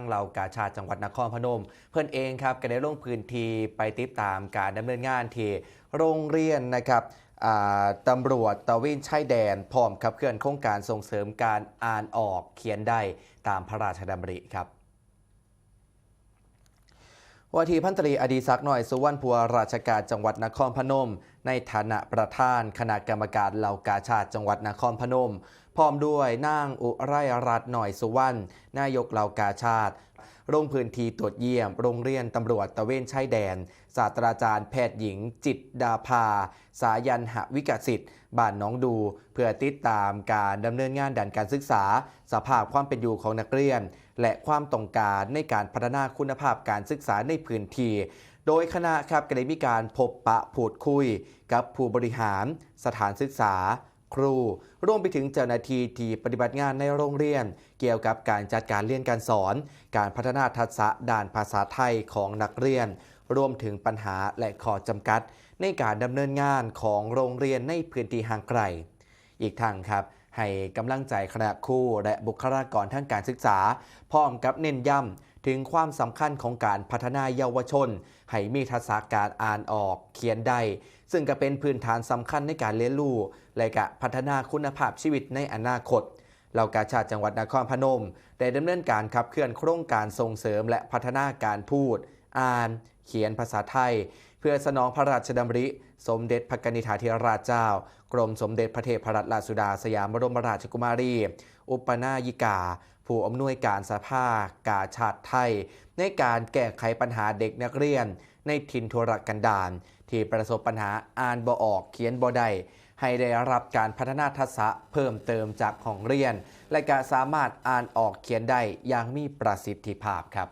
เหล่ากาชาดจังหวัดนครพนมเพื่อนเองครับก็ได้ลงพื้นที่ไปติดตามการดำเนินงานที่โรงเรียนนะครับตำรวจตระเวนชายแดนพร้อมขับเคลื่อนโครงการส่งเสริมการอ่านออกเขียนได้ตามพระราชดำริครับว่าที่พันตรีอดีศักดิ์หน่อยสุวรรณพัวราชการจังหวัดนครพนมในฐานะประธานคณะกรรมการเหล่ากาชาดจังหวัดนครพนมพร้อมด้วยนางอุไรรัตน์หน่อยสุวรรณนายกเหล่ากาชาดลงพื้นที่ตรวจเยี่ยมโรงเรียนตำรวจตระเวนชายแดนศาสตราจารย์แพทย์หญิงจิตดาภาสายันหวิกสิทธิ์บ้านน้องดูเพื่อติดตามการดำเนินงานด้านการศึกษาสภาพความเป็นอยู่ของนักเรียนและความต้องการในการพัฒนาคุณภาพการศึกษาในพื้นที่โดยคณะครับก็ได้มีการพบปะพูดคุยกับผู้บริหารสถานศึกษาครูรวมไปถึงเจ้าหน้าที่ที่ปฏิบัติงานในโรงเรียนเกี่ยวกับการจัดการเรียนการสอนการพัฒนาทักษะด้านภาษาไทยของนักเรียนรวมถึงปัญหาและข้อจำกัดในการดำเนินงานของโรงเรียนในพื้นที่ห่างไกลอีกทางครับให้กำลังใจคณะครูและบุคลากรทางการศึกษาพร้อมกับเน้นย้ำถึงความสำคัญของการพัฒนาเยาวชนให้มีทักษะการอ่านออกเขียนได้ซึ่งก็เป็นพื้นฐานสำคัญในการเรียนรู้และก็พัฒนาคุณภาพชีวิตในอนาคตเหล่ากาชาดจังหวัดนครพนมได้ดำเนินการขับเคลื่อนโครงการส่งเสริมและพัฒนาการพูดอ่านเขียนภาษาไทยเพื่อสนองพระราชดำริสมเด็จพระนิธิธิราชเจ้ากรมสมเด็จพระเทพรัตนราชสุดาสยามบรมราชกุมารีอุปนายิกาผู้อำนวยการสภากาชาดไทยในการแก้ไขปัญหาเด็กนักเรียนในถิ่นทุรกันดารที่ประสบปัญหาอ่านบ่ออกเขียนบ่ได้ให้ได้รับการพัฒนาทักษะเพิ่มเติมจากห้องเรียนและก็สามารถอ่านออกเขียนได้อย่างมีประสิทธิภาพครับ